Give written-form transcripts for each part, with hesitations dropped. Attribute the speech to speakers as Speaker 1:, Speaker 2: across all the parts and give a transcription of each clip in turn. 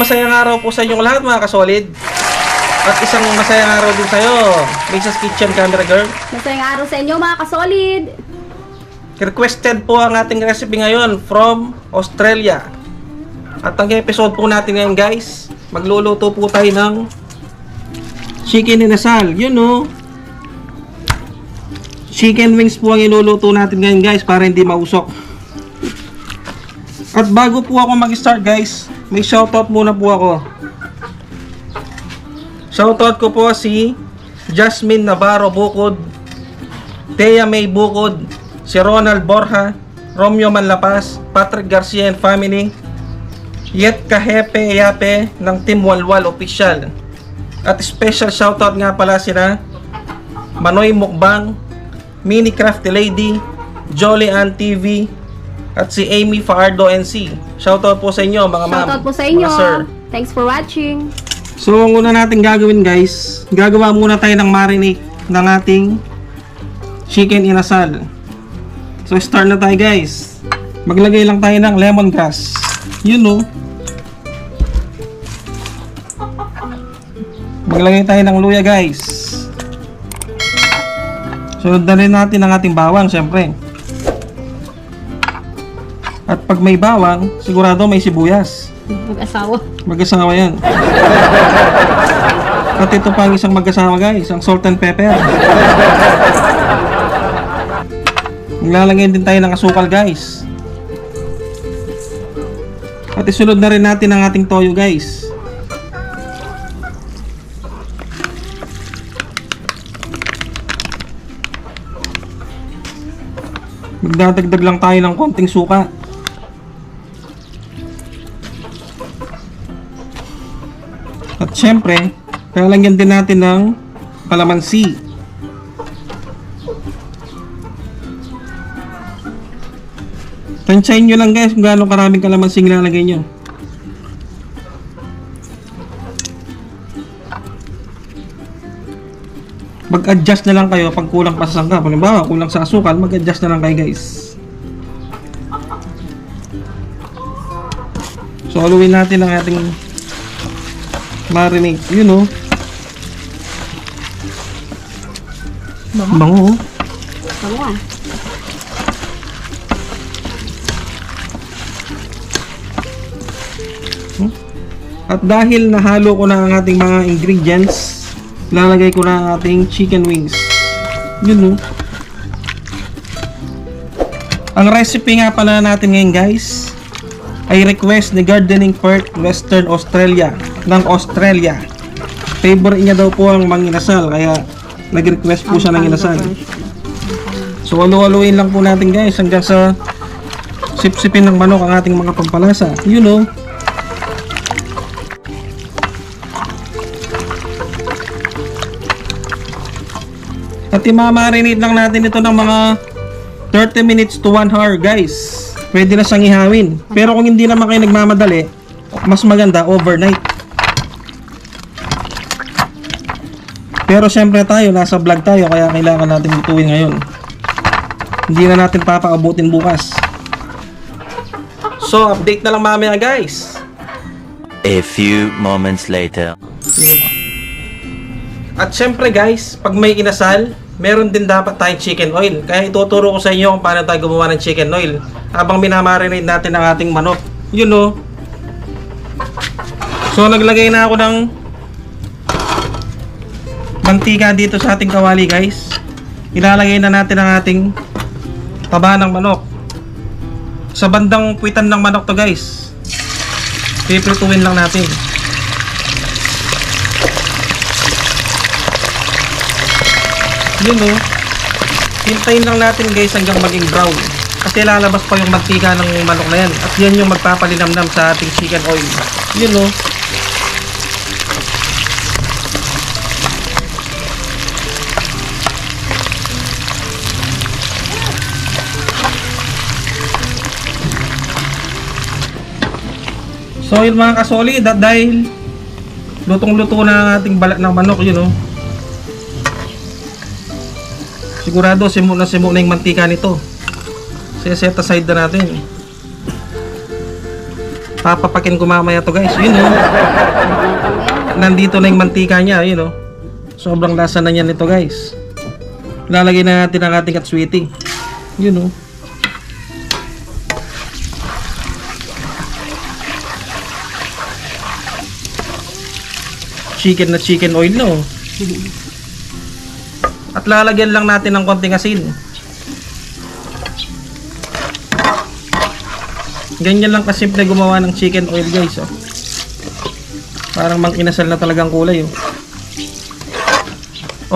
Speaker 1: masayang araw po sa inyong lahat mga kasolid. At isang masayang araw din sa'yo, Mrs. Kitchen Camera Girl.
Speaker 2: Masayang araw sa inyo mga kasolid.
Speaker 1: Requested po ang ating recipe ngayon from Australia. At ang episode po natin ngayon guys, magluluto po tayo ng chicken inasal. You know, chicken wings po ang iluluto natin ngayon guys para hindi mausok. At bago po ako mag-start guys, may shoutout muna po ako. Shoutout ko po si Jasmine Navarro Bukod, Thea May Bukod, si Ronald Borja, Romeo Manlapas, Patrick Garcia and family, Yet Kahepe Yape ng Team Walwal Official. At special shoutout nga pala sila Manoy Mukbang, Mini Crafty Lady, Jolly Ann TV, at si Amy Faardo NC. Shoutout po sa inyo mga ma'am.
Speaker 2: Shoutout po sa inyo.
Speaker 1: Mga sir.
Speaker 2: Thanks for watching.
Speaker 1: So, ang una natin gagawin guys, gagawa muna tayo ng marinade ng ating chicken inasal. So, start na tayo guys. Maglagay lang tayo ng lemongrass. You know. Maglagay tayo ng luya guys. Sunod na rin natin ang ating bawang syempre. At pag may bawang, sigurado may sibuyas.
Speaker 2: Mag-asawa.
Speaker 1: Mag-asawa yan. At ito pa ang isang mag-asawa guys, ang salt and pepper. Maglalagay din tayo ng asukal guys. At isunod na rin natin ang ating toyo guys. Magdadagdag lang tayo ng konting suka. At syempre, lalagyan din natin ng kalamansi. Tansyahin nyo lang guys kung gaano karaming kalamansi ilalagay nyo. Mag-adjust na lang kayo pag kulang pa sa sangkap. Halimbawa, kulang sa asukal, mag-adjust na lang kayo guys. So, haluin natin ang ating marinade. You know. Bango.
Speaker 2: Bango ah.
Speaker 1: At dahil nahalo ko na ang ating mga ingredients, lalagay ko na ang ating chicken wings. You know. Ang recipe nga pala natin ngayon guys ay request ni Gardening Perth, Western Australia ng Australia. Favorite niya daw po ang manginasal, kaya nag-request po siya ng inasal. So halu-haluin lang po natin guys hanggang sa sip-sipin ng manok ang ating mga pampalasa. You know. At i-marinate lang natin ito ng mga 30 minutes to 1 hour guys. Pwede na siyang ihawin. Pero kung hindi naman kayo nagmamadali, mas maganda overnight. Pero syempre tayo, nasa vlog tayo, kaya kailangan natin lutuin ngayon. Hindi na natin papaabutin bukas. So, update na lang mamaya guys.
Speaker 3: A few moments later.
Speaker 1: At syempre guys, pag may inasal, meron din dapat tayong chicken oil. Kaya ituturo ko sa inyo kung paano tayo gumawa ng chicken oil habang minamarinate natin ang ating manok. You know. So naglagay na ako ng mantika dito sa ating kawali guys. Ilalagay na natin ang ating taba ng manok. Sa bandang puwitan ng manok to guys. Piprituin lang natin. Yun o. Hintayin lang natin guys hanggang maging brown. Kasi lalabas pa yung mantika ng manok na yan. At yan yung magpapalinamnam sa ating chicken oil. Yun o. So yun mga kasolid, at dahil lutong-luto na ang ating balat ng manok, yun o. Sigurado simo na yung mantika nito. Set aside na natin. Papapakin ko mamaya to guys. Yun oh. Nandito na yung mantika niya. Yun oh. Sobrang lasa na niyan ito guys. Lalagay na natin ang ating katswiti. Yun oh. Chicken na chicken oil no. At lalagyan lang natin ng konting asin. Ganyan lang kasimple gumawa ng chicken oil guys oh. Parang mang-inasal na talagang kulay oh.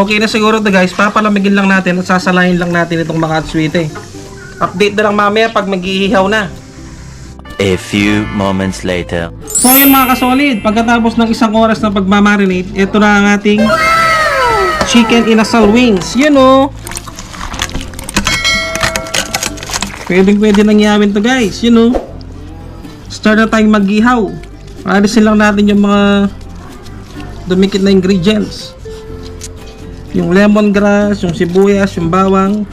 Speaker 1: Okay na siguro to guys. Papalamigin lang natin at sasalahin lang natin itong mga katswite. Update na lang mamaya pag mag-iihaw na.
Speaker 3: A few moments later.
Speaker 1: So yun mga kasolid, pagkatapos ng isang oras na pagmamarinate, ito na ang ating chicken inasal wings. Yun o. Pwede nang iawin to guys. Yun o. Start na tayong mag-ihaw. Alisin lang natin yung mga dumikit na ingredients. Yung lemongrass, yung sibuyas, yung bawang.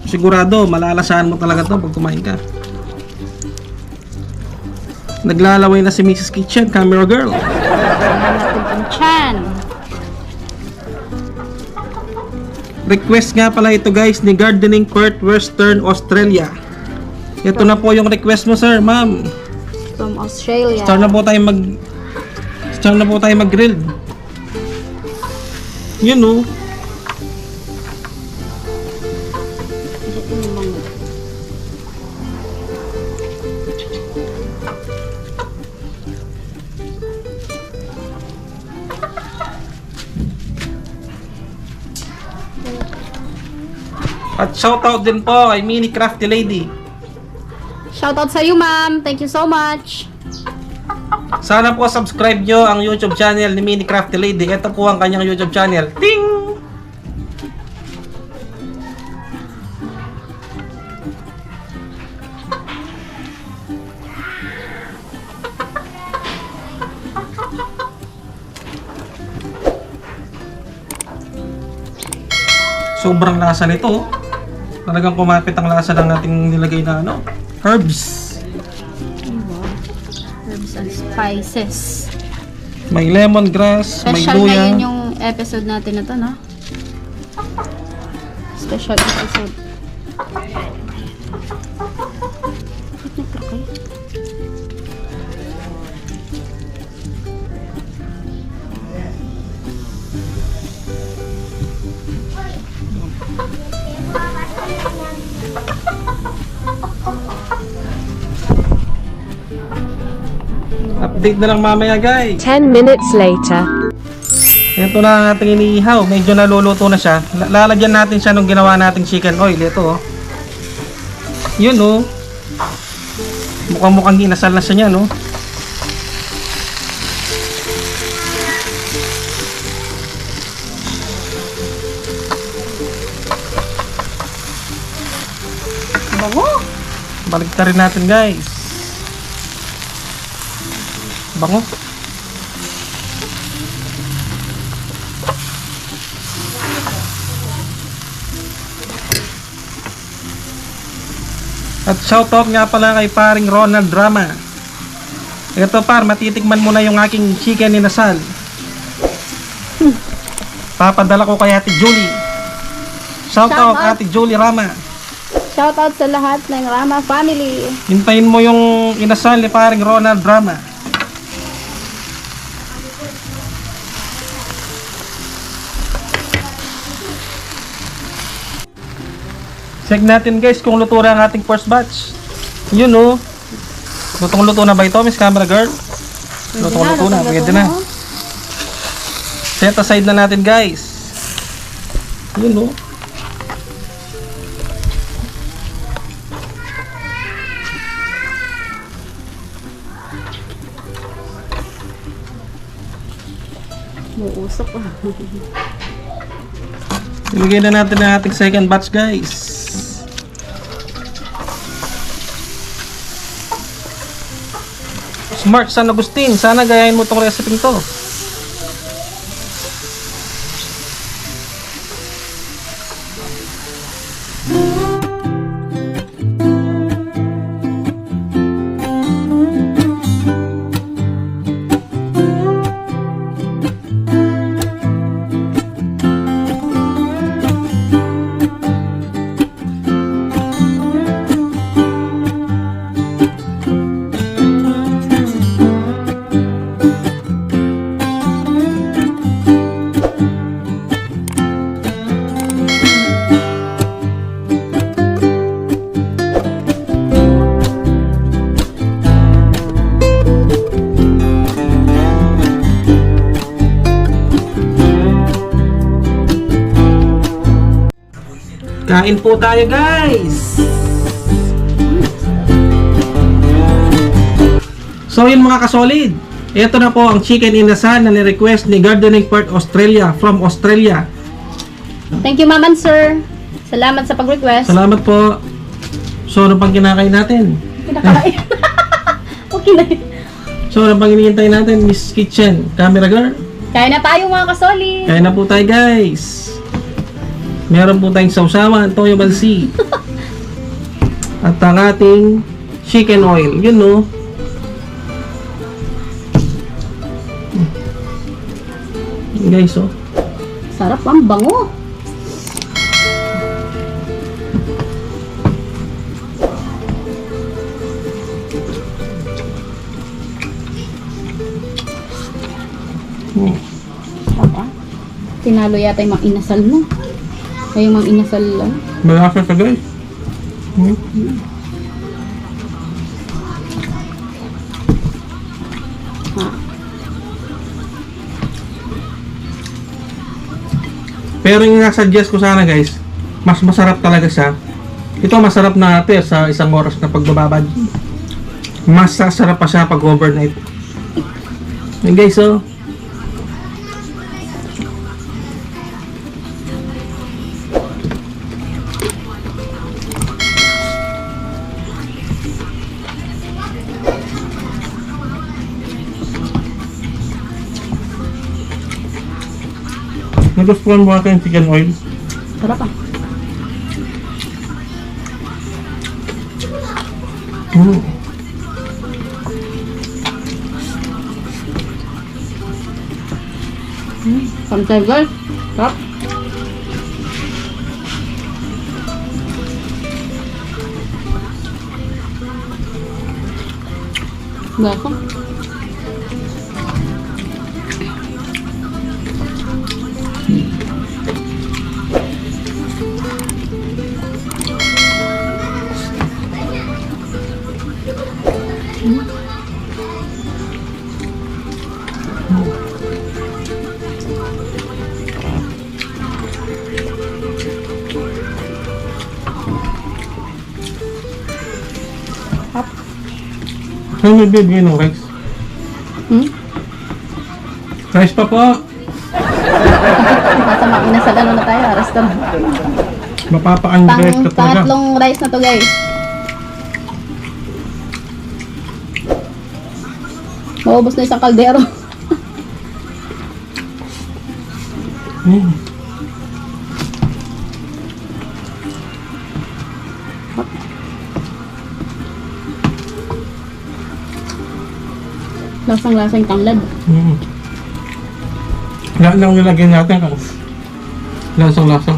Speaker 1: Sigurado, malalasahan mo talaga to pag kumain ka. Naglalaway na si Mrs. Kitchen, camera girl.
Speaker 2: Natin ang chan.
Speaker 1: Request nga pala ito guys ni Gardening Perth, Western Australia. Ito na po yung request mo sir, ma'am.
Speaker 2: From Australia.
Speaker 1: Start na po tayo mag-grill. Yun oh. At shoutout din po kay Mini Crafty Lady.
Speaker 2: Shoutout sa iyo, ma'am. Thank you so much.
Speaker 1: Sana po subscribe nyo ang YouTube channel ni Mini Crafty Lady. Ito po ang kanyang YouTube channel. Ting! Sobrang lasa nito. Talagang kumapit ang lasa ng ating nilagay na ano, herbs.
Speaker 2: Herbs and spices.
Speaker 1: May lemongrass, may
Speaker 2: Special
Speaker 1: luya.
Speaker 2: ngayon yung episode natin na to, no? Special episode.
Speaker 1: Update na lang mamaya guys.
Speaker 4: 10 minutes later.
Speaker 1: Ito na ang ating iniihaw. Medyo naluluto na siya. Lalagyan natin siya nung ginawa nating chicken oil. Ito oh. Yun oh. Mukhang ginasal na siya niya no. Bango. Baligtarin natin guys. Bango. At shoutout nga pala kay paring Ronald Drama. Ito par, matitikman mo na yung aking chicken inasal. Papadala ko kay Ate Julie. Shoutout
Speaker 2: Shoutout.
Speaker 1: Ate Julie Rama.
Speaker 2: Shoutout sa lahat ng Rama family.
Speaker 1: Hintayin mo yung inasal ni paring Ronald Drama. Check natin guys kung luto na ang ating first batch. Yun oh. Lutong-luto na ba ito, Miss Camera Girl? Lutong-luto na, pwede na. Set aside na natin guys. Yun oh.
Speaker 2: Muusok ah.
Speaker 1: Ilagay na natin ang ating second batch guys. Smart San Agustin, sana gayahin mo tong recipe to. Kain po tayo, guys! So yun mga kasolid, ito na po ang chicken inasal na ni-request ni Gardening Part Australia from Australia.
Speaker 2: Thank you, ma'am and sir. Salamat sa pag-request.
Speaker 1: Salamat po. So ano pang kinakain natin?
Speaker 2: Kinakain. Okay na.
Speaker 1: So ano pang hinihintay natin, Miss Kitchen, Camera Girl?
Speaker 2: Kaya na tayo mga kasoli.
Speaker 1: Kain na po tayo, guys. Meron po tayong sausawan, toyo balsi. At ang ating chicken oil. Yun no. Yun, guys, oh.
Speaker 2: Sarap, ang bango. Sarap, ah. Tinalo yata yung mga inasal mo. Ay, yung mga inasal lang.
Speaker 1: Malasa siya, guys.
Speaker 2: Ah.
Speaker 1: Pero yung nasuggest ko sana, guys, mas masarap talaga siya. Ito masarap na ate sa isang oras na pagbababad. Mas sasarap pa siya pag overnight. Yun, guys, oh. Nagustuhan mo natin yung chicken oil.
Speaker 2: Sarap, ah. Pantay, guys. Sarap. Lasa.
Speaker 1: Saan may bibigyan ng rice? Rice pa po.
Speaker 2: Basta makinasal ano na tayo, restaurant.
Speaker 1: Mapapa-unbreak ka talaga.
Speaker 2: Pangatlong rice na to, guys. Maubos na isang kaldero. Lasang-lasang tanglad.
Speaker 1: Lahat lang nilagyan natin kan. Lasang-lasang.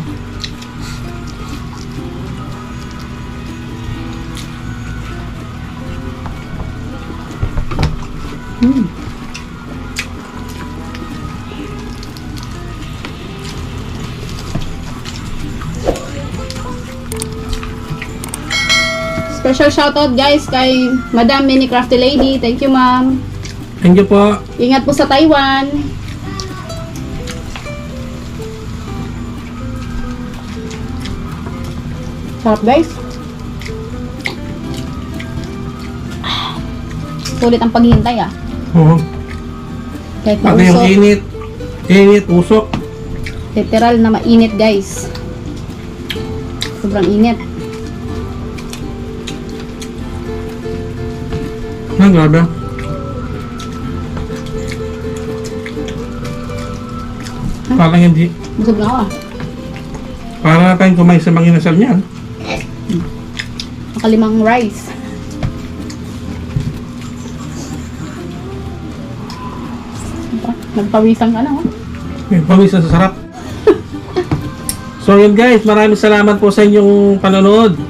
Speaker 2: Special shoutout, guys, kay Madam Mini Crafty Lady. Thank you, ma'am.
Speaker 1: Thank you po.
Speaker 2: Ingat po sa Taiwan. Sarap, guys. Sulit ang paghihintay, ah.
Speaker 1: Oo.
Speaker 2: Kahit
Speaker 1: Pati yung
Speaker 2: mausok.
Speaker 1: init. Init, usok.
Speaker 2: Literal na mainit, guys. Sobrang init.
Speaker 1: Grabe. Parang hindi.
Speaker 2: Busog na ako, ah.
Speaker 1: Para tayong kumain sa mga inasal niyan.
Speaker 2: Nakalimang rice. Nagpawisan ka na, oh.
Speaker 1: May pamisa sa sarap. So yun, guys, maraming salamat po sa inyong panonood.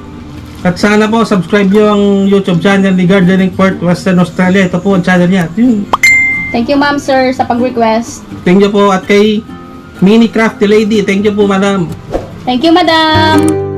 Speaker 1: At sana po subscribe nyo ang YouTube channel ni Gardening Port Western Australia. Ito po ang channel niya. Yun.
Speaker 2: Thank you, ma'am, sir, sa pag-request.
Speaker 1: Thank you po. At kay Mini Crafty Lady, thank you po, madam.
Speaker 2: Thank you, madam.